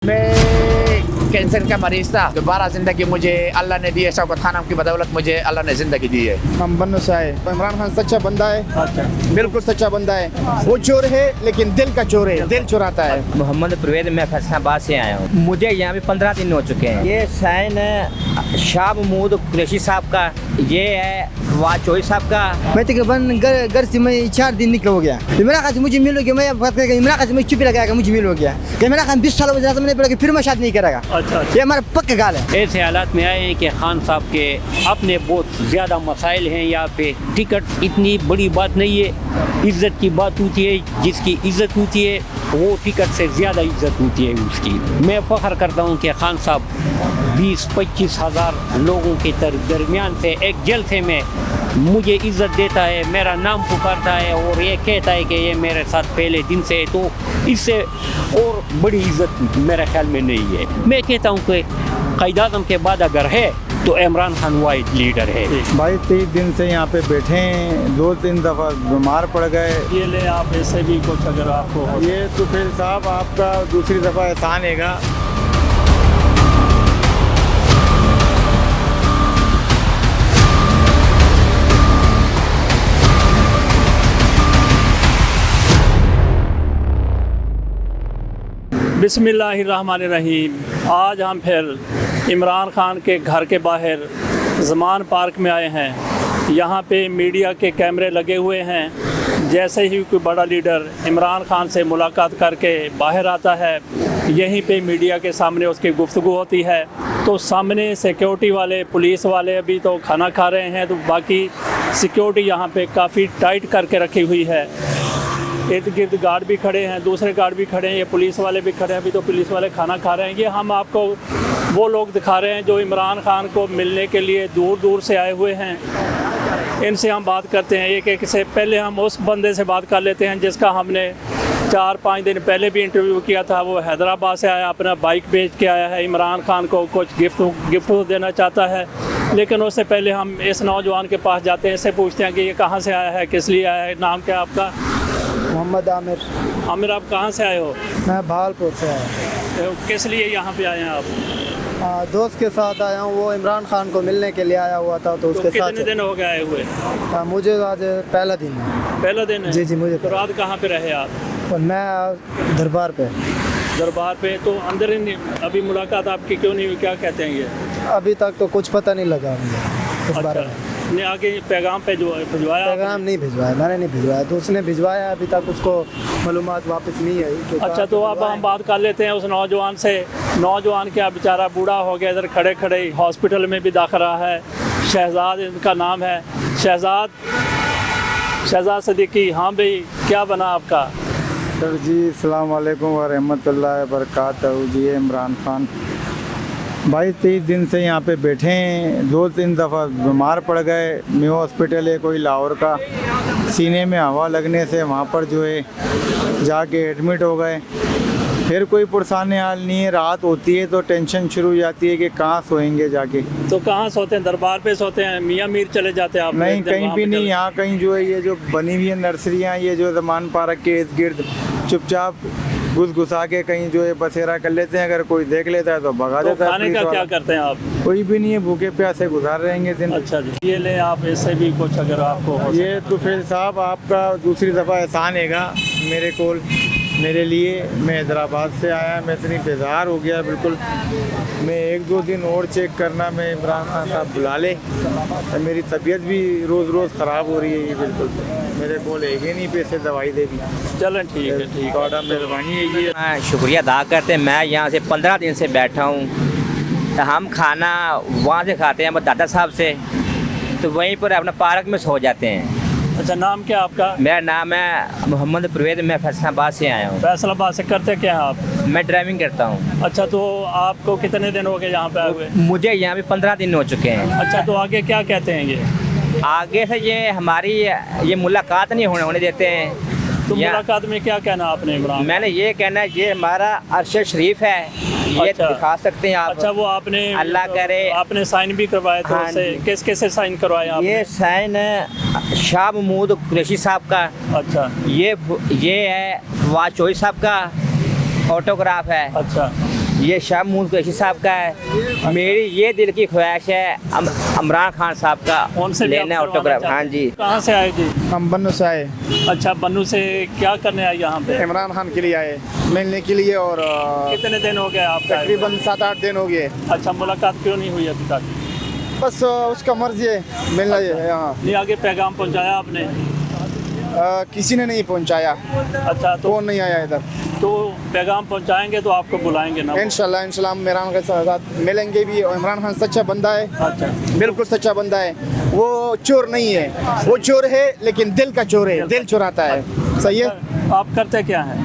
मैं कैंसर का मरीज था। दोबारा जिंदगी मुझे अल्लाह ने दी है। शौकत खान की बदौलत मुझे अल्लाह ने जिंदगी दी है। हम बन्नू साहब, इमरान खान सच्चा बंदा है। अच्छा, बिल्कुल सच्चा बंदा है। वो चोर है लेकिन दिल का चोर है, दिल चुराता है। मोहम्मद परवेज, मैं फैसलाबाद से आया हूँ। मुझे यहाँ पे 15 दिन हो चुके हैं। ये साइन है शाह महमूद कुरैशी साहब का, ये है फवाद चौधरी साहब का। मैं तकरीबन घर से मैं 4 दिन निकल हो गया। इमरान खान से मुझे मिल हो गया। मैं इमरान खान से मैं चुप लगा मुझे मिल हो गया कि इमरान खान 20 साल वजह से पड़ा फिर मैं शादी नहीं करेगा। अच्छा, ये हमारा पक्का गाल है। ऐसे हालात में आए हैं कि खान साहब के अपने बहुत ज़्यादा मसाइल हैं। यहाँ पे टिकट इतनी बड़ी बात नहीं है, इज्जत की बात होती है। जिसकी इज्जत होती है वो टिकट से ज़्यादा इज्जत होती है उसकी। मैं फ़ख्र करता हूँ कि खान साहब 20-25 हज़ार लोगों के दरमियान से एक जलसे में मुझे इज़्ज़त देता है, मेरा नाम पुकारता है और ये कहता है कि ये मेरे साथ पहले दिन से है। तो इससे और बड़ी इज़्ज़त मेरे ख्याल में नहीं है। मैं कहता हूँ कि क़ायद-ए-आज़म के बाद अगर है तो इमरान खान वाहिद लीडर है। भाई 30 दिन से यहाँ पे बैठे हैं, 2-3 दफ़ा बीमार पड़ गए। ये ले आप ऐसे भी कुछ अगर आपको ये तो फिर साहब आपका दूसरी दफ़ा एहसान हैगा। बिस्मिल्लाहिर्रहमानिर्रहीम। आज हम फिर इमरान खान के घर के बाहर ज़मान पार्क में आए हैं। यहाँ पे मीडिया के कैमरे लगे हुए हैं। जैसे ही कोई बड़ा लीडर इमरान खान से मुलाकात करके बाहर आता है, यहीं पे मीडिया के सामने उसकी गुफ्तगू होती है। तो सामने सिक्योरिटी वाले, पुलिस वाले अभी तो खाना खा रहे हैं, तो बाकी सिक्योरिटी यहाँ पे काफ़ी टाइट करके रखी हुई है। इर्द गिर्द गार्ड भी खड़े हैं, दूसरे गार्ड भी खड़े हैं, ये पुलिस वाले भी खड़े हैं। अभी तो पुलिस वाले खाना खा रहे हैं। ये हम आपको वो लोग दिखा रहे हैं जो इमरान खान को मिलने के लिए दूर दूर से आए हुए हैं। इनसे हम बात करते हैं एक एक से। पहले हम उस बंदे से बात कर लेते हैं जिसका हमने 4-5 दिन पहले भी इंटरव्यू किया था। वो हैदराबाद से आया, अपना बाइक बेच के आया है। इमरान खान को कुछ गिफ्ट देना चाहता है। लेकिन उससे पहले हम इस नौजवान के पास जाते हैं, इससे पूछते हैं कि ये कहाँ से आया है, किस लिए आया है। नाम क्या आपका? मोहम्मद आमिर। आमिर, आप कहाँ से आए हो? मैं भागलपुर से आया। तो किस लिए यहाँ पे आए हैं आप? दोस्त के साथ आया हूँ। वो इमरान खान को मिलने के लिए आया हुआ था, तो उसके साथ। कितने दिन हो गए आए हुए? मुझे आज पहला दिन है। पहला दिन है? जी मुझे। तो रात कहाँ पे रहे आप? और मैं दरबार पे। दरबार पे? तो अंदर ही अभी मुलाकात आपकी क्यों नहीं हुई, क्या कहते हैं ये? अभी तक तो कुछ पता नहीं लगा मुझे इस बारे में। ने आगे पैगाम पे जो भिजवाया? पैगाम नहीं भिजवाया, मैंने नहीं भिजवाया, तो उसने भिजवाया। अभी तक उसको मालूमात वापस नहीं आई। अच्छा, तो अब हम बात कर लेते हैं उस नौजवान से। नौजवान क्या बेचारा बूढ़ा हो गया, इधर खड़े खड़े हॉस्पिटल में भी दाखिल रहा है। शहजाद इनका नाम है। शहजाद सिद्दीकी। हाँ भाई, क्या बना आपका? सर जी अस्सलाम वालेकुम व रहमतुल्लाहि व बरकातहू। जी इमरान खान भाई 30 दिन से यहाँ पे बैठे हैं, 2-3 दफ़ा बीमार पड़ गए। न्यू हॉस्पिटल है कोई लाहौर का, सीने में हवा लगने से वहाँ पर जो है जाके एडमिट हो गए। फिर कोई पुरसाने हाल नहीं है। रात होती है तो टेंशन शुरू हो जाती है कि कहाँ सोएंगे जाके। तो कहाँ सोते हैं? दरबार पे सोते हैं? मियाँ मीर चले जाते हैं आप? नहीं, कहीं भी नहीं। यहाँ कहीं जो है ये जो बनी हुई है नर्सरियाँ, ये जो ज़मान पार्क के इर्द गिर्द चुपचाप घुसा के कहीं जो है बसेरा कर लेते हैं। अगर कोई देख लेता है तो भगा देता है। खाने का क्या करते हैं आप? कोई भी नहीं है, भूखे प्यासे गुजार रहेंगे दिन। अच्छा जी, ये ले आप ऐसे भी कुछ अगर आपको हो ये तो फिर साहब आपका दूसरी दफ़ा एहसान हैगा मेरे को, मेरे लिए। मैं हैदराबाद से आया, मैं इतनी बेजार हो गया बिल्कुल। मैं 1-2 दिन और चेक करना, मैं इमरान खान साहब बुला ले। मेरी तबीयत भी रोज़ रोज़ ख़राब हो रही है। ये बिल्कुल मेरे को लेगे नहीं पैसे दवाई दे दी। चलें, ठीक है, ठीक है। ऑर्डर मेहरबानी है ये। मैं शुक्रिया अदा करते हैं। मैं यहाँ से 15 दिन से बैठा हूँ। तो हम खाना वहाँ से खाते हैं दादा साहब से, तो वहीं पर अपना पार्क में सो जाते हैं। अच्छा, नाम क्या आपका? मेरा नाम है मोहम्मद परवेज, मैं फैसलाबाद से आया हूँ। फैसलाबाद से। करते क्या हैं आप? मैं ड्राइविंग करता हूँ। अच्छा, तो आपको कितने दिन हो गए यहाँ पे आए हुए? मुझे यहाँ पे 15 दिन हो चुके हैं। अच्छा, तो आगे क्या कहते हैं ये? आगे से ये हमारी ये मुलाकात नहीं होने देते हैं। तो मुलाकात में क्या कहना आपने इमरान? मैंने ये कहना है, ये हमारा अरशद शरीफ है, ये अच्छा। दिखा सकते हैं आप। अच्छा, वो आपने अल्लाह करे आपने साइन भी करवाए थे? हाँ उससे जी। किस किस से साइन करवाए आपने? ये साइन है शाह महमूद कुरैशी साहब का। अच्छा, ये है फवाद चौधरी साहब का ऑटोग्राफ है। अच्छा। ये शाह महमूद कुरैशी साहब का है। मेरी ये दिल की ख्वाहिश है इमरान खान साहब का उनसे भी आप लेना करवाना ऑटोग्राफ। चाहते हाँ हैं? जी। कहाँ से आए जी? हम बन्नू से आए, अच्छा, बन्नू से क्या करने आए यहाँ पे? इमरान खान के लिए आए, मिलने के लिए। और कितने दिन हो गए आपका? तकरीबन 7-8 दिन हो गए। अच्छा, मुलाकात क्यों नहीं हुई अभी तक? बस उसका मर्जी है, मिलना है। हाँ, नहीं, आगे पैगाम पहुँचाया आपने? किसी ने नहीं पहुंचाया, अच्छा, तो कौन नहीं आया इधर। तो पैगाम पहुँचाएंगे तो आपको बुलाएंगे ना? इंशाल्लाह इंशाल्लाह हम इमरान के साथ मिलेंगे भी। और इमरान खान सच्चा बंदा है, अच्छा, बिल्कुल सच्चा बंदा है। वो चोर नहीं है, वो चोर है लेकिन दिल का चोर है, दिल चुराता है। सही है। आप करते क्या हैं?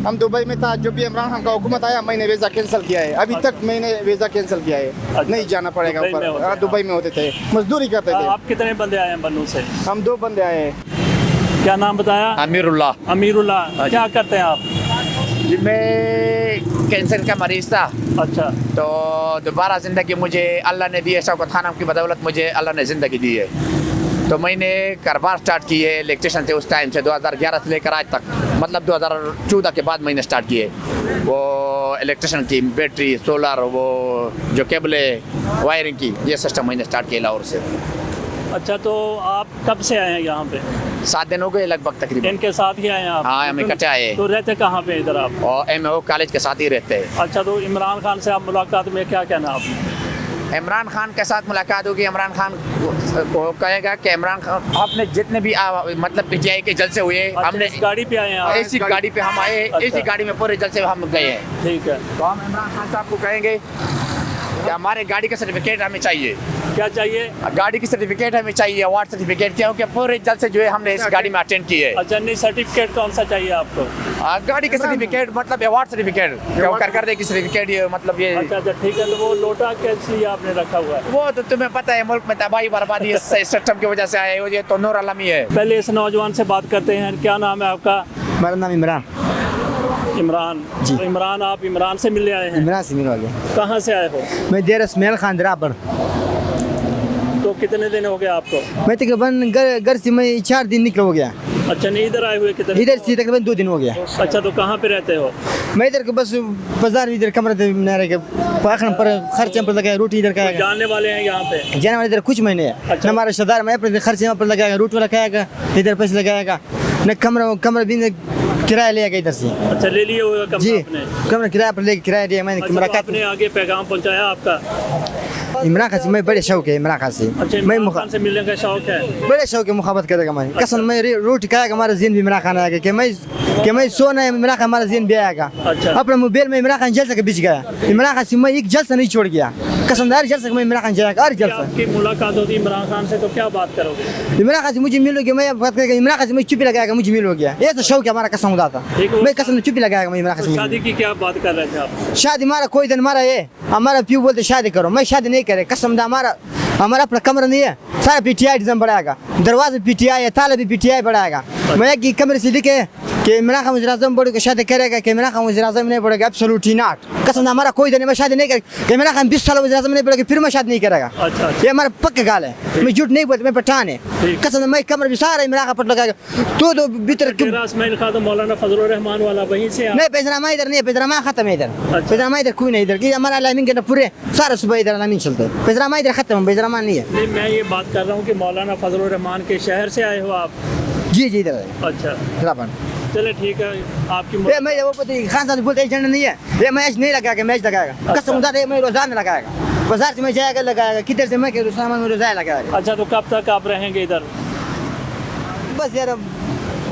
हम दुबई में था, जब भी इमरान खान का हुकूमत आया मैंने वीज़ा कैंसिल किया है। अभी तक मैंने वीज़ा कैंसिल किया है, अच्छा। नहीं जाना पड़ेगा दुबई में ऊपर। होते हाँ, थे। दुबई में होते थे, मजदूरी करते थे। आप कितने बंदे आए हैं बन्नू से? हम 2 बंदे आए हैं। क्या नाम बताया? अमीरुल्लाह अमीरुल्लाह। क्या करते हैं आप? जी, मैं कैंसर का मरीज था, अच्छा, तो दोबारा ज़िंदगी मुझे अल्लाह ने दी है। शौकत खानम की बदौलत मुझे अल्लाह ने ज़िंदगी दी है। तो मैंने कारोबार स्टार्ट की है इलेक्ट्रिशियन से, उस टाइम से 2011 से लेकर आज तक, मतलब 2014 के बाद मैंने स्टार्ट किए। वो इलेक्ट्रिशियन की बैटरी, सोलर, वो जो केबलें, वायरिंग की, ये सिस्टम मैंने स्टार्ट किया लाहौर से। अच्छा, तो आप कब से आए हैं यहाँ पे? 7 दिन हो गए लगभग तकरीबन। इनके साथ ही आए हैं आप? हाँ, हम इकट्ठे आए। तो रहते कहाँ पे इधर आप? और MO कॉलेज के साथ ही रहते हैं। अच्छा, तो इमरान खान से आप मुलाकात में क्या कहना आपने? इमरान खान के साथ मुलाकात होगी। इमरान खान को कहेगा कि इमरान खान, आपने जितने भी मतलब PTI के जलसे हुए, अच्छा, हमने इस गाड़ी पे आए हैं आप? ऐसी गाड़ी पे हम आए, अच्छा। ऐसी गाड़ी में पूरे जलसे हम गए हैं। ठीक है। तो हम इमरान खान साहब को कहेंगे कि हमारे गाड़ी का सर्टिफिकेट हमें चाहिए। क्या चाहिए? गाड़ी की सर्टिफिकेट हमें चाहिए, अवार्ड सर्टिफिकेट, क्योंकि पूरे जलसे जो है हमने इस गाड़ी में अटेंड की है। अच्छा, नहीं, सर्टिफिकेट कौन सा चाहिए आपको? गाड़ी के सर्टिफिकेट, मतलब अवार्ड सर्टिफिकेट, कर की सर्टिफिकेट, ये मतलब ये। अच्छा, ठीक है। तो वो लोटा कैसे आपने रखा हुआ है? वो तो तुम्हें पता है, मुल्क में तबाही बर्बादी इस सिस्टम की वजह से आए हो। ये तो नूर आलमी है। पहले इस नौजवान से बात करते हैं। क्या नाम है आपका? मेरा नाम इमरान इमरान जी। तो इमरान, आप इमरान से मिलने आए हैं? इमरान से मिल हो गया। कहाँ से आए हो? मैं देर इसमाइल खान दराबर। तो कितने दिन हो गए आपको? मैं तकरीबन घर से मैं 4 दिन निकल हो गया। अच्छा, नहीं, इधर आए हुए कितने? इधर से तकरीबन 2 दिन हो गया। अच्छा, तो कहाँ पे रहते हो? मैं इधर के बस बाजार इधर कमरे के पाखन पर खर्चे पर लगाया, रोटी इधर का जानने वाले हैं यहाँ पे? जाने वाले इधर कुछ महीने है। अच्छा। न हमारा रिश्तेदार, मैं अपने खर्चे पर लगाएगा, रोटी वाला खाएगा, इधर पैसे लगाएगा, न कमरा भी किराया लेगा इधर से। अच्छा, ले लिए हुए कमरा जी, आपने? कमरा किराया पर लेके किराया दिया मैंने। अच्छा, तो मुलाकात आपने आगे पैगाम पहुँचाया आपका? इमरान खान से मैं बड़े शौक है। इमरान खान से अच्छा, मैं इमरान खान से मिलने का शौक है? बड़े शौक है, मुखाबत करेगा मैं कसम। मैं रोटी खाएगा, हमारा जीन भी इमरान खान आएगा कि मैं सोना है, इमरान खान हमारा जीन भी आएगा। अच्छा। अपने मोबाइल में इमरान खान जलसा के बीच गया। इमरान खान से मैं एक जलसा नहीं छोड़ गया, कसमदार जलसा मैं इमरान खान जाएगा। हर क्या जलसा आपकी मुलाकात होती है इमरान खान से तो क्या बात करोगे? इमरान खान से मुझे मिलोगे, मैं बात करेगा। इमरान खान से मैं चुप्पी लगाएगा, मुझे मिलोगे। ये तो शौक है हमारा, कसम खुदा था। ठीक है। मैं कसम चुप्पी लगाएगा मैं इमरान खान तो से। शादी की क्या बात कर रहे थे आप? शादी हमारा कोई दिन हमारा ये हमारा प्यू बोलते शादी करो, मैं शादी नहीं करे कसम। हमारा अपना कमरा नहीं है, सारा PTI डिज़ाइन बढ़ाएगा, दरवाजे PTI है, ताला भी PTI बढ़ाएगा। मैं एक कमरे से लिखे कि इमरान खान वज़ीर आज़म बोल के शादी करेगा, कि इमरान खान वज़ीर आज़म नहीं बोलेगा, एब्सोल्युटली नॉट। कसम हमारा कोई दिन मैं शादी नहीं करेगा। इमरान खान 20 साल वज़ीर आज़म नहीं बोलेगा, फिर मैं शादी नहीं करेगा। अच्छा। ये हमारा पक्का गाल है, मैं झूठ नहीं बोलता, मैं पठान है कसम। मैं कमरे भी सारा इमरान खान पर लगाएगा। तो भीतर तेरा इस्माइल खान तो मौलाना फजलुर रहमान वाला वहीं से आप? नहीं, पैजनामा इधर नहीं है, पैजनामा खत्म है इधर। अच्छा। पैजनामा इधर कोई नहीं इधर की, हमारा अलामीन के पूरे सारा सुबह इधर अलामीन चलते हैं। पैजनामा इधर खत्म है, पैजनामा नहीं है। नहीं, मैं ये बात कर रहा हूँ कि मौलाना फजलुर रहमान के शहर से आए हो आप? जी जी इधर है। अच्छा, चले ठीक है। आपकी ये मैं वो पता है, खान साहब बोलते हैं एजेंट नहीं है, ये मैच नहीं लगाएगा, मैच लगाएगा कसम खुदा, मैं रोजाना लगाएगा। बाजार से मैं जाएगा लगाएगा, किधर से मैं रोजाना लगाएगा। अच्छा, तो कब तक आप रहेंगे इधर? बस यार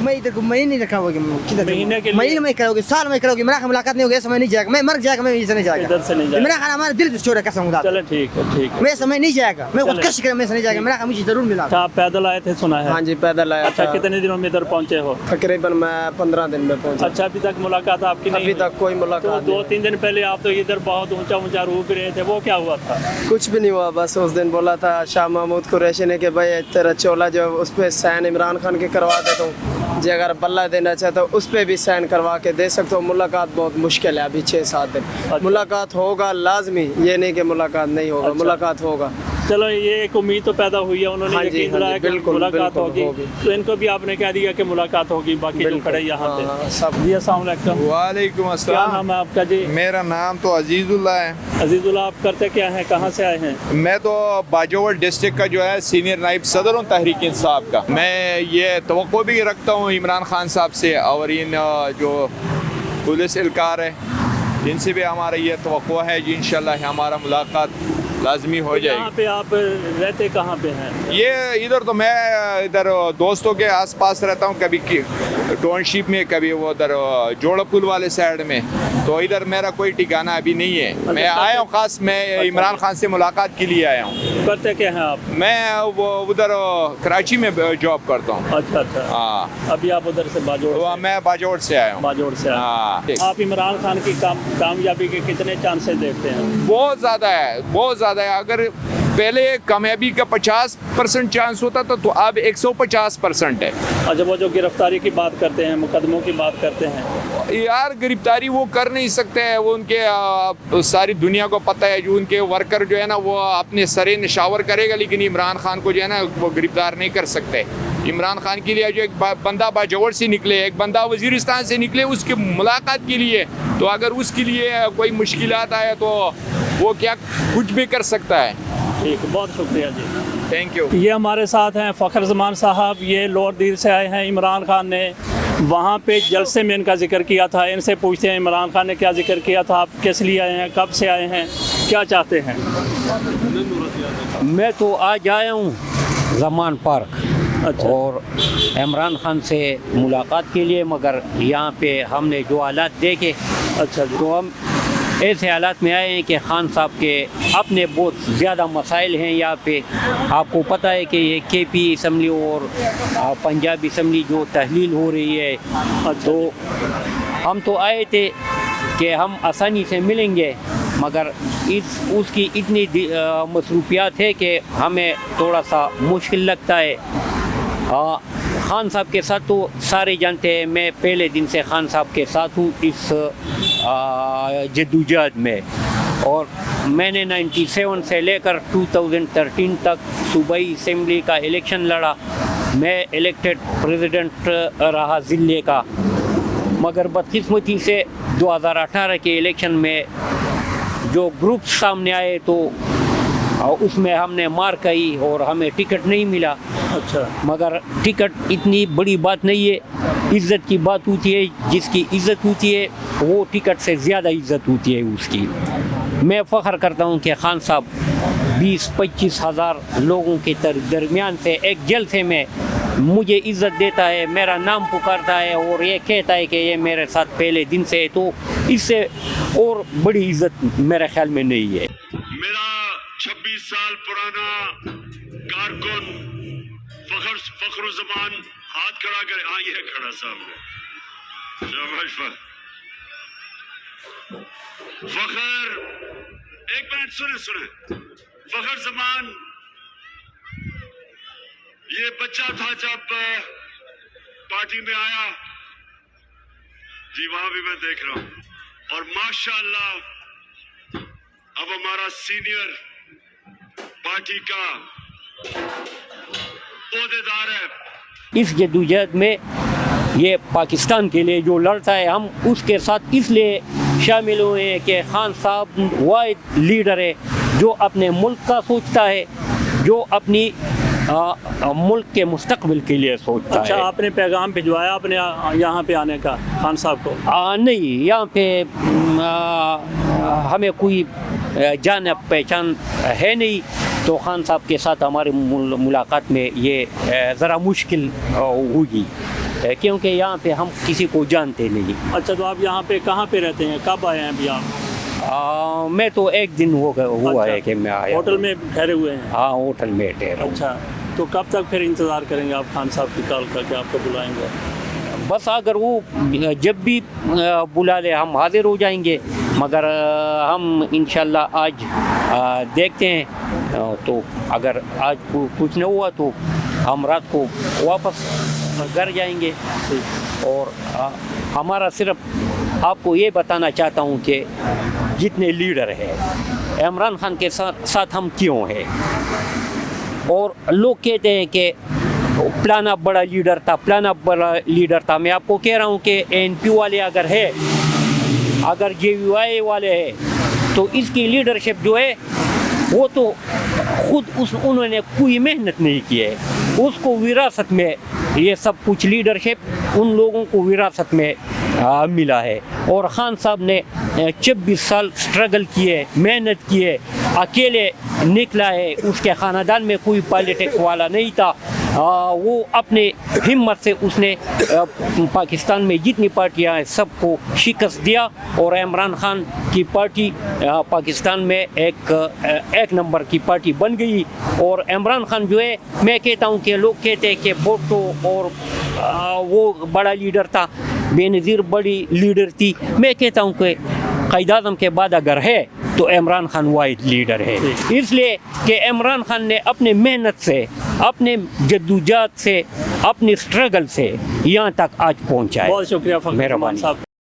मैं इधर को मैं नहीं रखा होगी, महीने के लिए? महीने में करोगे, साल में करोगे, मेरा मुलाकात नहीं होगी, समय नहीं जाएगा, मैं मर जाएगा, मैं इधर नहीं जाएगा, इधर से नहीं जाएगा। मेरा खाना हमारे दिल से छोड़ कसम खुदा। चले ठीक है, ठीक है। मैं समय नहीं जाएगा, मैं खुद चले। कश कर मैं नहीं जाएगा, मेरा मुझे जरूर मिला। अच्छा, आप पैदल आए थे सुना है? हाँ जी, पैदल आया अच्छा, था। कितने दिनों में इधर पहुँचे हो? तकरीबन मैं 15 दिन में पहुंचा। अच्छा, अभी तक मुलाकात आपकी नहीं अभी हुई? तक कोई तो मुलाकात 2-3 दिन पहले आप तो इधर बहुत ऊंचा ऊंचा रूप रहे थे, वो क्या हुआ था? कुछ भी नहीं हुआ। बस उस दिन बोला था शाह महमूद कुरैशी ने कि भाई तेरा चोला जो उस पर साइन इमरान खान के करवा देता हूँ, जी अगर बल्ला देना चाहता हो उस पर भी साइन करवा के दे सकते हो। मुलाकात बहुत मुश्किल है अभी 6-7 दिन। मुलाकात होगा लाजमी, ये नहीं कि मुलाकात नहीं होगा। अच्छा। मुलाकात होगा। चलो ये एक उम्मीद तो पैदा हुई है, उन्होंने हाँ जी, यकीन हाँ दिलाया जी, कि बिल्कुल, मुलाकात बिल्कुल होगी, तो इनको भी आपने कह दिया कि मुलाकात होगी, बाकी जो बिल्कुल, खड़े यहाँ हाँ, पे। सब। जी अस्सलाम वालेकुम, वालेकुम क्या अस्सलाम। नाम है आपका जी? मेरा नाम तो अजीजुल्लाह है। अजीजुल्लाह, आप करते क्या हैं, कहाँ से आए हैं? मैं तो बाजोवल डिस्ट्रिक्ट का जो है सीनियर नाइब सदर हूँ तहरीक इंसाफ का। मैं ये तवक्को भी रखता हूँ इमरान खान साहब से और इन जो पुलिस एहलकार है इनसे भी हमारा ये तवक्को है जी इंशाल्लाह हमारा मुलाकात लाजमी हो यहाँ जाएगी। पे आप रहते कहाँ पे हैं? ये इधर तो मैं इधर दोस्तों के आसपास रहता हूँ, कभी टाउनशिप में, कभी वो उधर जोड़ा पुल वाले साइड में, तो इधर मेरा कोई ठिकाना अभी नहीं है। मैं आया हूँ खास, मैं इमरान खान से मुलाकात के लिए आया हूँ। करते क्या हैं आप? मैं वो उधर कराची में जॉब करता हूँ। अच्छा अच्छा, हाँ, अभी आप उधर से बाजोड़ से? मैं बाजोड़ से आया हूँ। बाजोड़ से आए। हाँ, आप इमरान खान की कामयाबी के कितने चांसेस देखते हैं? बहुत ज़्यादा है, बहुत ज़्यादा है। अगर पहले कामयाबी का 50% चांस होता था तो अब 150% है। अच्छा, वो जो गिरफ्तारी की बात करते हैं, मुकदमों की बात करते हैं, यार गिरफ्तारी वो कर नहीं सकते हैं, वो उनके सारी दुनिया को पता है, जो उनके वर्कर जो है ना वो अपने सरे निशावर करेगा, लेकिन इमरान खान को जो है ना वो गिरफ्तार नहीं कर सकते। इमरान खान के लिए जो एक बंदा बाजोड़ से निकले, एक बंदा वजीरिस्तान से निकले उसकी मुलाकात के लिए, तो अगर उसके लिए कोई मुश्किलात आए तो वो क्या कुछ भी कर सकता है। ठीक, बहुत शुक्रिया जी, थैंक यू। ये हमारे साथ हैं फ़खर ज़मान साहब, ये लोअर दिल से आए हैं। इमरान खान ने वहाँ पे जलसे में इनका जिक्र किया था, इनसे पूछते हैं इमरान खान ने क्या जिक्र किया था, आप किस लिए आए हैं, कब से आए हैं, क्या चाहते हैं? मैं तो आज आया हूँ ज़मान पार्क। अच्छा। और इमरान खान से मुलाकात के लिए, मगर यहाँ पे हमने जो हालात देखे, अच्छा जी, तो हम ऐसे हालात में आए हैं कि खान साहब के अपने बहुत ज़्यादा मसाइल हैं यहाँ पे। आपको पता है कि ये KP असम्बली और पंजाब असम्बली जो तहलील हो रही है, तो हम तो आए थे कि हम आसानी से मिलेंगे, मगर उसकी इतनी मसरूफियात है कि हमें थोड़ा सा मुश्किल लगता है। खान साहब के साथ तो सारे जानते हैं, मैं पहले दिन से खान साहब के साथ हूँ इस जद्दोजहद में, और मैंने 97 से लेकर 2013 तक सूबाई असम्बली का इलेक्शन लड़ा। मैं इलेक्टेड प्रेसिडेंट रहा ज़िले का, मगर बदकिस्मती से 2018 के इलेक्शन में जो ग्रुप सामने आए तो उसमें हमने मार खाई और हमें टिकट नहीं मिला। अच्छा, मगर टिकट इतनी बड़ी बात नहीं है, इज़्ज़त की बात होती है, जिसकी इज़्ज़त होती है वो टिकट से ज़्यादा इज़्ज़त होती है उसकी। मैं फ़ख्र करता हूँ कि खान साहब 20-25 हज़ार लोगों के दरमियान से एक जलसे में मुझे इज़्ज़त देता है, मेरा नाम पुकारता है और ये कहता है कि ये मेरे साथ पहले दिन से है, तो इससे और बड़ी इज़्ज़त मेरे ख्याल में नहीं है। मेरा 26 साल पुराना कारकुन फ़खरुज़्ज़मान हाथ खड़ा करे। हाँ, ये खड़ा सामने, शाबाश फ़खर। एक मिनट सुने, फ़खरुज़्ज़मान ये बच्चा था जब पार्टी में आया जी, वहां भी मैं देख रहा हूं, और माशाअल्लाह अब हमारा सीनियर पार्टी का ओहदेदार है। इस जद्दोजहद में ये पाकिस्तान के लिए जो लड़ता है, हम उसके साथ इसलिए शामिल हुए हैं कि खान साहब वाहिद लीडर है जो अपने मुल्क का सोचता है, जो अपनी मुल्क के मुस्तकबिल के लिए सोचता अच्छा, है। आपने पैगाम भिजवाया अपने यहाँ पे आने का खान साहब को? नहीं, यहाँ पे हमें कोई जान पहचान है नहीं, तो खान साहब के साथ हमारी मुलाकात में ये ज़रा मुश्किल होगी, क्योंकि यहाँ पे हम किसी को जानते नहीं। अच्छा, तो आप यहाँ पे कहाँ पे रहते हैं, कब आए हैं अभी आप? मैं तो एक दिन हुआ है कि मैं आया। होटल में ठहरे हुए हैं? हाँ, होटल में ठहरा हूँ। अच्छा, तो कब तक फिर इंतज़ार करेंगे आप खान साहब की कॉल करके आपको बुलाएंगे? बस अगर वो जब भी बुला ले हम हाजिर हो जाएंगे, मगर हम इंशाल्लाह आज देखते हैं, तो अगर आज कुछ नहीं हुआ तो हम रात को वापस घर जाएंगे। और हमारा सिर्फ आपको ये बताना चाहता हूँ कि जितने लीडर हैं इमरान खान के साथ हम क्यों हैं। और लोग कहते हैं कि प्लाना बड़ा लीडर था, प्लाना बड़ा लीडर था। मैं आपको कह रहा हूँ कि एनपी वाले अगर है, अगर जेवीवाई वाले हैं, तो इसकी लीडरशिप जो है वो तो खुद उन्होंने कोई मेहनत नहीं की है, उसको विरासत में ये सब कुछ लीडरशिप उन लोगों को विरासत में मिला है। और ख़ान साहब ने 26 साल स्ट्रगल किए, मेहनत किए, अकेले निकला है, उसके ख़ानदान में कोई पॉलिटिक्स वाला नहीं था। वो अपने हिम्मत से उसने पाकिस्तान में जितनी पार्टियां हैं सबको शिकस्त दिया और इमरान खान की पार्टी पाकिस्तान में एक नंबर की पार्टी बन गई। और इमरान खान जो है, मैं कहता हूं कि लोग कहते हैं कि भुट्टो और वो बड़ा लीडर था, बेनज़ीर बड़ी लीडर थी। मैं कहता हूं कि क़ायद-ए-आज़म के बाद अगर है तो इमरान खान वाहिद लीडर है, इसलिए कि इमरान खान ने अपने मेहनत से, अपने जद्दोजहद से, अपने स्ट्रगल से यहाँ तक आज पहुँचा है। बहुत शुक्रिया फखरुद्दीन साहब।